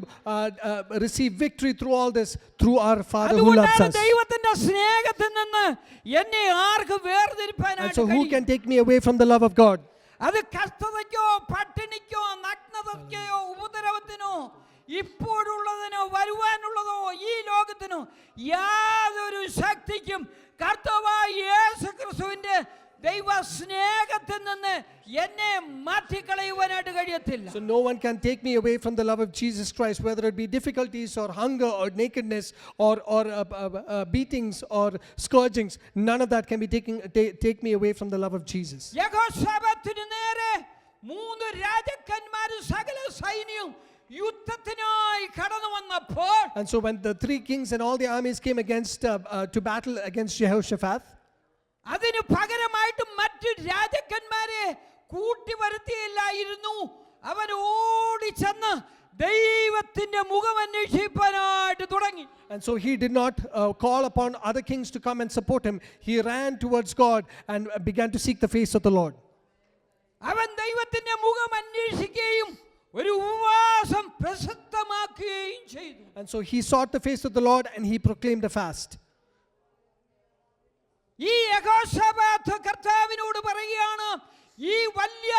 receive victory through all this through our Father who loves us. ദൈവത്തിന്റെ സ്നേഹത്തിൽ നിന്ന് എന്നെ ആർക്ക് And വേർതിരിപ്പാനായിട്ട് so who കഴിയും? can take me away from the love of God? അത് കഷ്ടതയ്ക്കോ പട്ടിണിക്കോ നഗ്നതയ്ക്കോ ഉപദ്രവത്തിനോ ഇപ്പോഴുള്ളതിനോ വരുവാനുള്ളതോ ഈ ലോകത്തിനോ യാതൊരു ശക്തിക്കും കർത്താവായ യേശുക്രിസ്തുവിന്റെ ദൈവ സ്നേഹത്തിൽ നിന്ന് എന്നെ മാറ്റിക്കളയുവാനായിട്ട് കഴിയത്തില്ല. So no one can take me away from the love of Jesus Christ, whether it be difficulties or hunger or nakedness or beatings or scourgings. None of that can be take me away from the love of Jesus. യഹോശാഫാത്തിന് നേരെ മൂന്ന് രാജാക്കന്മാരും സകല സൈന്യവും യുദ്ധത്തിനായി കടന്നു വന്നപ്പോൾ, And so when the three kings and all the armies came against to battle against Jehoshaphat, അതിന് പകരമായിട്ട് മറ്റു രാജാക്കന്മാരെ കൂട്ടി വരുത്തിയില്ലായിരുന്നു. അവൻ ഓടിച്ചെന്ന് ദൈവത്തിന്റെ മുഖം അന്വേഷിപ്പാനായിട്ട് തുടങ്ങി. And so he did not call upon other kings to come and support him. He ran towards God and began to seek the face of the Lord. അവൻ ദൈവത്തിന്റെ മുഖം അന്വേഷിക്കുകയും ഒരു ഉപവാസം പ്രസിദ്ധമാക്കുകയും ചെയ്തു. And so he sought the face of the Lord and he proclaimed a fast. ഈ യഹോശാഫാത്ത് കർത്താവിനോട് പറയുകയാണ്, ഈ വലിയ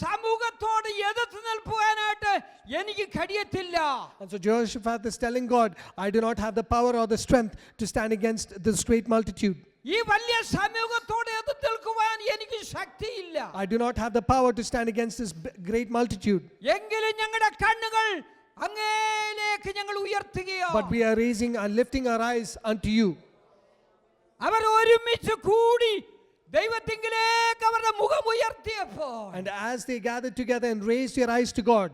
സമൂഹത്തോട് എതിർത്ത് നിൽക്കുവാനായിട്ട് എനിക്ക് കഴിയത്തില്ല. And so Jehoshaphat is telling God, I do not have the power or the strength to stand against this great multitude. ഈ വലിയ സമൂഹത്തോട് എതിർത്ത് നിൽക്കുവാൻ എനിക്ക് ശക്തിയില്ല. I do not have the power to stand against this great multitude. എങ്കിലും ഞങ്ങളുടെ കണ്ണുകൾ അങ്ങയിലേക്ക് ഞങ്ങൾ ഉയർത്തുകയോ, But we are raising and lifting our eyes unto you. അവർ ഒരുമിച്ച് കൂടി ദൈവത്തിങ്കിലേക്ക് അവരുടെ മുഖം ഉയർത്തിയപ്പോൾ, and as they gathered together and raised their eyes to God,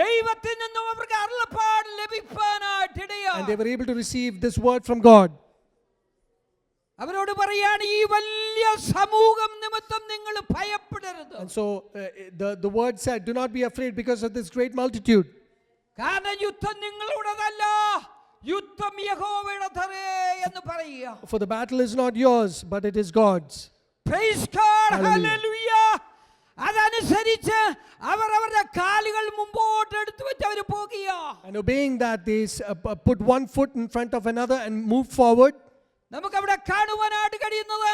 ദൈവത്തിൽ നിന്നും അവർക്ക് അരുളപ്പാട് ലഭിക്കാനായിട്ട് and ഇടയായി. they were able to receive this word from God. അവരോട് പറയാണ്, ഈ വലിയ സമൂഹം നിമിത്തം നിങ്ങൾ ഭയപ്പെടരുത്. And so the word said, do not be afraid because of this great multitude. കാരണം യുദ്ധം നിങ്ങളുടേതല്ല, യുദ്ധം യഹോവയുടേതേ എന്ന് പറയുക. For the battle is not yours, but it is God's. Praise God, Hallelujah. hallelujah. അതനുസരിച്ച് അവർ അവരുടെ കാലുകൾ മുമ്പോട്ട് എടുത്തു വെച്ച് അവർ പോകുക. And obeying that, they put one foot in front of another and move forward. നമുക്ക് അവിടെ കാണുവാനായിട്ട് കഴിയുന്നത്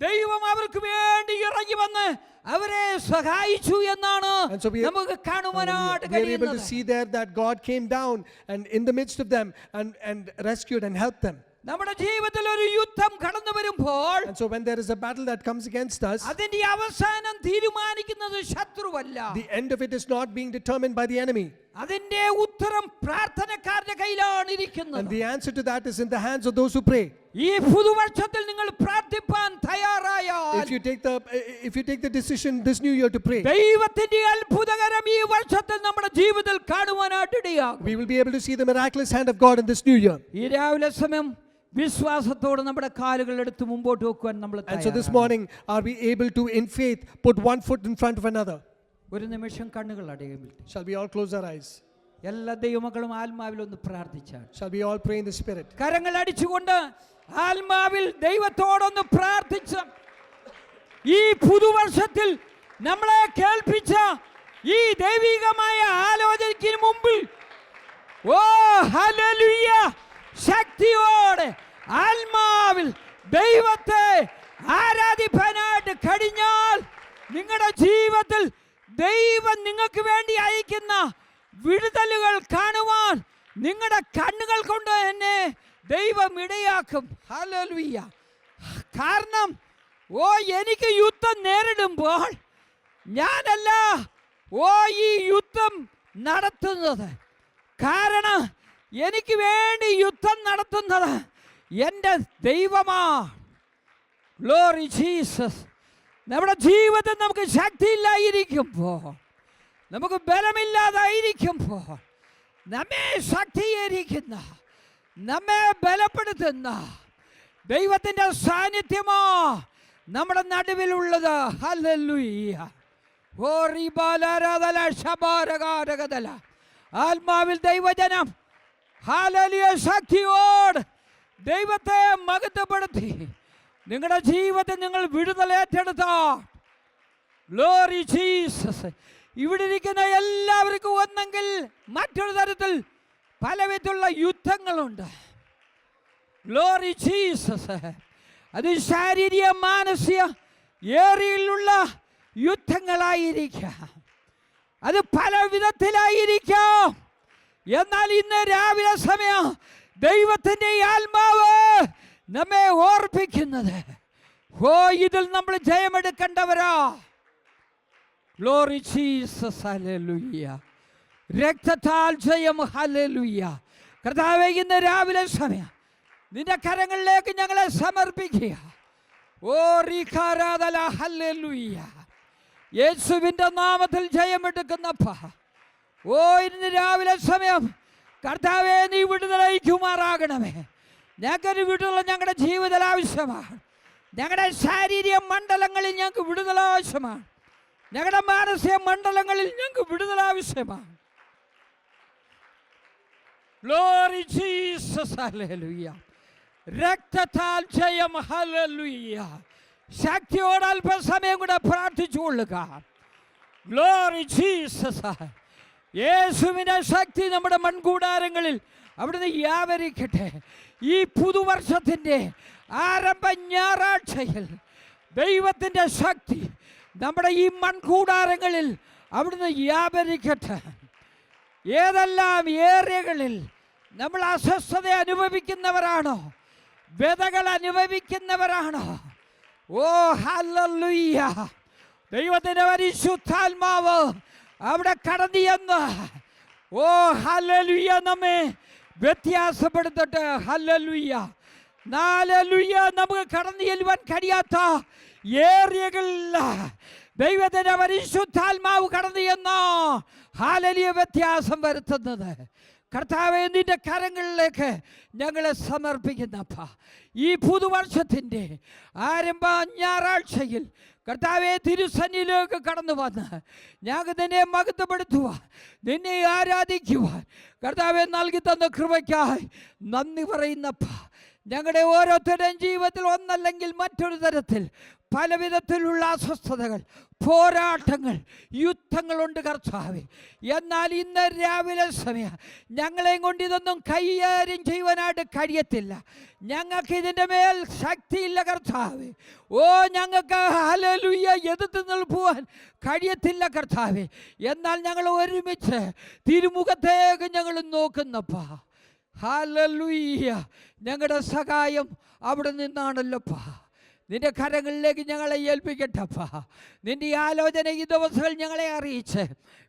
ദൈവം അവർക്ക് വേണ്ടി ഇറങ്ങി വന്ന് അവരെ സഹായിച്ചു എന്നാണ് And so നമുക്ക് കാണുവാനായിട്ട് we are able to കഴിയുന്നത്. see there that God came down and in the midst of them and rescued and helped them. നമ്മുടെ ജീവിതത്തിൽ ഒരു യുദ്ധം കടന്നു വരുമ്പോൾ And so when there is a battle that comes against us, അതിന്റെ അവസാനം തീരുമാനിക്കുന്നത് ശത്രുവല്ല. the end of it is not being determined by the enemy. അതിന്റെ ഉത്തരം പ്രാർത്ഥനക്കാരുടെ കയ്യിലാണ് And ഇരിക്കുന്നത്. the answer to that is in the hands of those who pray. ഈ പുതുവർഷത്തിൽ നിങ്ങൾ പ്രാർത്ഥിപ്പാൻ തയ്യാറായാൽ, If you take the decision this new year to pray, ദൈവത്തിന്റെ അത്ഭുതകരം ഈ വർഷത്തിൽ നമ്മുടെ ജീവിതത്തിൽ കാണുവാനായിട്ട് ഇടയാകും. we will be able to see the miraculous hand of God in this new year. ഈ രാവിലെ സമയം വിശ്വാസത്തോടെ നമ്മുടെ കാലുകൾ എടുത്ത് മുമ്പോട്ട് വെക്കുവാൻ നമ്മൾ And so this morning, are we able to, in faith, put one foot in front of another? ഒരു നിമിഷം കണ്ണുകൾ അടയും. Shall we all close our eyes? എല്ലാ ദൈവമക്കളും ആത്മാവിൽ ഒന്ന് പ്രാർത്ഥിച്ചാൽ, Shall we all pray in the Spirit? കരങ്ങൾ അടിച്ചുകൊണ്ട് ആത്മാവിൽ ദൈവത്തോടൊന്ന് പ്രാർത്ഥിച്ച ഈ പുതുവർഷത്തിൽ നമ്മളെ കേൾപ്പിച്ച ഈ ദൈവികമായ ആലോചനയ്ക്ക് മുമ്പിൽ ഓ ഹല്ലേലൂയ ശക്തിയോടെ ആത്മാവിൽ ദൈവത്തെ ആരാധിക്കാനായിട്ട് കഴിഞ്ഞാൽ നിങ്ങളുടെ ജീവിതത്തിൽ ദൈവം നിങ്ങൾക്ക് വേണ്ടി അയക്കുന്ന വിടുതലുകൾ കാണുവാൻ നിങ്ങളുടെ കണ്ണുകൾ കൊണ്ട് തന്നെ ദൈവം ഇടയാക്കും. ഹല്ലേലൂയ. കാരണം എനിക്ക് യുദ്ധം നേരിടുമ്പോൾ ഞാനല്ല ഈ യുദ്ധം നടത്തുന്നത്. കാരണം എനിക്ക് വേണ്ടി യുദ്ധം നടത്തുന്നത് എൻ്റെ ദൈവമാണ്. Glory Jesus. നമ്മുടെ ജീവിതത്തിൽ നമുക്ക് ശക്തിയില്ലായിരിക്കുമ്പോൾ, നമുക്ക് ബലമില്ലാതായിരിക്കുമ്പോൾ, നമ്മെ ശക്തീകരിക്കുന്ന, നമ്മെ ബലപ്പെടുത്തുന്ന ദൈവത്തിൻ്റെ സാന്നിധ്യമോ നമ്മുടെ നടുവിലുള്ളത്. ഹല്ലേലൂയ. ഓ റിബാലരദല ശബാരഗാരഗദല. ആത്മാവിൽ ദൈവജനം ഹല്ലേലൂയ ശക്തിയോട് ദൈവത്തെ മഹത്വപ്പെടുത്തി നിങ്ങളുടെ ജീവിതത്തിൽ നിങ്ങൾ വിടുതലേറ്റെടുത്ത ഗ്ലോറി ജീസസ്. ഇവിടെ ഇരിക്കുന്ന എല്ലാവർക്കും ഒന്നെങ്കിൽ മറ്റൊരു തരത്തിൽ പലവിധമുള്ള യുദ്ധങ്ങളുണ്ട്. Glory Jesus. അത് ശാരീരിക മാനസിക ഏറിയിലുള്ള യുദ്ധങ്ങളായിരിക്കാം, അത് പല വിധത്തിലായിരിക്കാം. എന്നാൽ ഇന്ന് രാവിലെ സമയം ദൈവത്തിൻ്റെ ആത്മാവ് നമ്മെ ഓർപ്പിക്കുന്നത് ഇതിൽ നമ്മൾ ജയമെടുക്കേണ്ടവരാ. Glory Jesus. ഹല്ലേലൂയ. രക്തത്താൽ ജയം. ഹല്ലേലൂയ. കർത്താവേ, ഇന്ന് രാവിലെ സമയം നിന്റെ കരങ്ങളിലേക്ക് ഞങ്ങളെ സമർപ്പിക്കുക. ഹല്ലേലൂയ. യേശുവിൻ്റെ നാമത്തിൽ ജയമെടുക്കുന്നപ്പ ഇന്ന് രാവിലെ സമയം കർത്താവേ, നീ വിടുതലയിക്കുമാറാകണമേ. ഞങ്ങൾക്കൊരു വിടുതൽ ഞങ്ങളുടെ ജീവിതത്തിൽ ആവശ്യമാണ്. ഞങ്ങളുടെ ശാരീരിക മണ്ഡലങ്ങളിൽ ഞങ്ങൾക്ക് വിടുതൽ ആവശ്യമാണ്. ഞങ്ങളുടെ മാനസിക മണ്ഡലങ്ങളിൽ ഞങ്ങൾക്ക് വിടുതൽ ആവശ്യമാണ്. Glory Jesus. ഹല്ലേലൂയ. രക്തത്താൽ ജയം. ഹല്ലേലൂയ. ശക്തിയോട് അല്പസമയം കൂടെ പ്രാർത്ഥിച്ചു കൊള്ളുക. Glory Jesus. യേശുവിൻ്റെ ശക്തി നമ്മുടെ മൺകൂടാരങ്ങളിൽ അവിടുന്ന് വ്യാപരിക്കട്ടെ. ഈ പുതുവർഷത്തിൻ്റെ ആരംഭ ഞായറാഴ്ചയിൽ ദൈവത്തിൻ്റെ ശക്തി നമ്മുടെ ഈ മൺകൂടാരങ്ങളിൽ അവിടുന്ന് വ്യാപരിക്കട്ടെ. ഏതെല്ലാം ഏരിയകളിൽ നമ്മൾ അസ്വസ്ഥത അനുഭവിക്കുന്നവരാണോ, വ്യതകൾ അനുഭവിക്കുന്നവരാണോ, ഹല്ലേലൂയ, ദൈവത്തിൻ്റെ പരിശുദ്ധാത്മാവ് അവിടെ കടന്നു ചെന്ന് ഹല്ലേലൂയ നമ്മെ വ്യത്യാസപ്പെടുത്തട്ടെ. ഹല്ലേലൂയ. ഹല്ലേലൂയ. നമുക്ക് കടന്നു ചെല്ലുവാൻ കഴിയാത്ത ഏരിയകളിൽ ദൈവത്തിന്റെ പരിശുദ്ധാത്മാവ് കടന്നു ചെന്നോ ഹല്ലേലൂയ വ്യത്യാസം വരുത്തുന്നത്. കർത്താവേ, നിന്റെ കരങ്ങളിലേക്ക് ഞങ്ങളെ സമർപ്പിക്കുന്നപ്പ ഈ പുതുവർഷത്തിൻ്റെ ആരംഭ ഞായറാഴ്ചയിൽ കർത്താവെ തിരുസന്നിധിയിലേക്ക് കടന്നു വന്ന് ഞങ്ങൾക്ക് നിന്നെ മഹത്വപ്പെടുത്തുവാൻ, നിന്നെ ആരാധിക്കുവാൻ കർത്താവെ നൽകി തന്ന കൃപയ്ക്കായി നന്ദി പറയുന്നപ്പ. ഞങ്ങളുടെ ഓരോരുത്തരുടെയും ജീവിതത്തിൽ ഒന്നല്ലെങ്കിൽ മറ്റൊരു തരത്തിൽ പല വിധത്തിലുള്ള അസ്വസ്ഥതകൾ, പോരാട്ടങ്ങൾ, യുദ്ധങ്ങളുണ്ട് കർത്താവേ. എന്നാൽ ഇന്ന് രാവിലെ സമയം ഞങ്ങളെയും കൊണ്ട് ഇതൊന്നും കൈകാര്യം ചെയ്യുവാനായിട്ട് കഴിയത്തില്ല. ഞങ്ങൾക്ക് ഇതിൻ്റെ മേൽ ശക്തിയില്ല കർത്താവേ. ഓ, ഞങ്ങൾക്ക് ഹല്ലേലൂയ എതിർത്ത് നിൽക്കുവാൻ കഴിയത്തില്ല കർത്താവേ. എന്നാൽ ഞങ്ങൾ ഒരുമിച്ച് തിരുമുഖത്തേക്ക് ഞങ്ങൾ നോക്കുന്നപ്പാ. ഹല്ലേലൂയ. ഞങ്ങളുടെ സഹായം അവിടെ നിന്നാണല്ലോപ്പാ. നിന്റെ കരങ്ങളിലേക്ക് ഞങ്ങളെ ഏൽപ്പിക്കട്ടപ്പാ. നിന്റെ ആലോചന ഈ ദിവസങ്ങൾ ഞങ്ങളെ അറിയിച്ച്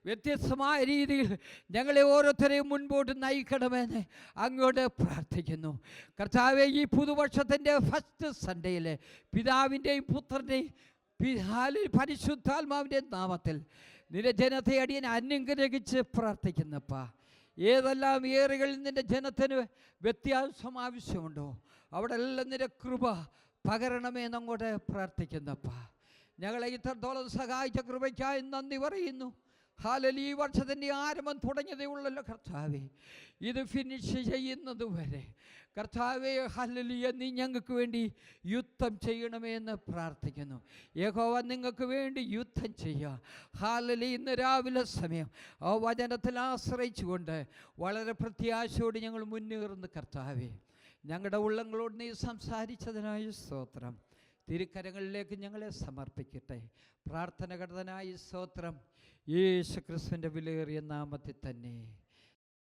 വ്യത്യസ്തമായ രീതിയിൽ ഞങ്ങളെ ഓരോരുത്തരെയും മുൻപോട്ട് നയിക്കണമെന്ന് അങ്ങോട്ട് പ്രാർത്ഥിക്കുന്നു കർത്താവെ. ഈ പുതുവർഷത്തിൻ്റെ ഫസ്റ്റ് സൺഡേയിൽ പിതാവിൻ്റെയും പുത്രൻ്റെയും പരിശുദ്ധാത്മാവിൻ്റെയും നാമത്തിൽ നിന്റെ ജനത്തെ അടിയൻ അനുഗ്രഹിച്ച് പ്രാർത്ഥിക്കുന്നപ്പാ. ഏതെല്ലാം ഏറികളിൽ നിന്റെ ജനത്തിന് വ്യത്യാസം ആവശ്യമുണ്ടോ അവിടെ എല്ലാം നിന്റെ കൃപ പകരണമെന്നങ്ങോട്ട് പ്രാർത്ഥിക്കുന്നപ്പാ. ഞങ്ങളെ ഇത്രത്തോളം സഹായിച്ച കൃപയ്ക്കായി നന്ദി പറയുന്നു. ഹല്ലേലൂയ. ഈ വർഷത്തിൻ്റെ ആരംഭം തുടങ്ങിയതേ ഉള്ളല്ലോ കർത്താവേ. ഇത് ഫിനിഷ് ചെയ്യുന്നത് വരെ കർത്താവേ ഹല്ലേലൂയ, നീ ഞങ്ങൾക്ക് വേണ്ടി യുദ്ധം ചെയ്യണമേ എന്ന് പ്രാർത്ഥിക്കുന്നു. യഹോവ നിങ്ങൾക്ക് വേണ്ടി യുദ്ധം ചെയ്യുക. ഹല്ലേലൂയ. ഇന്ന് രാവിലെ സമയം ആ വചനത്തിൽ ആശ്രയിച്ചുകൊണ്ട് വളരെ പ്രത്യാശയോട് ഞങ്ങൾ മുന്നേറുന്നു കർത്താവേ. ഞങ്ങളുടെ ഉള്ളങ്ങളോട് നീ സംസാരിച്ചതിനായി സ്തോത്രം. തിരുക്കരങ്ങളിലേക്ക് ഞങ്ങളെ സമർപ്പിക്കട്ടെ. പ്രാർത്ഥന കടനായി സ്തോത്രം. യേശു ക്രിസ്തുവിൻ്റെ വിലയേറിയ നാമത്തിൽ തന്നെ.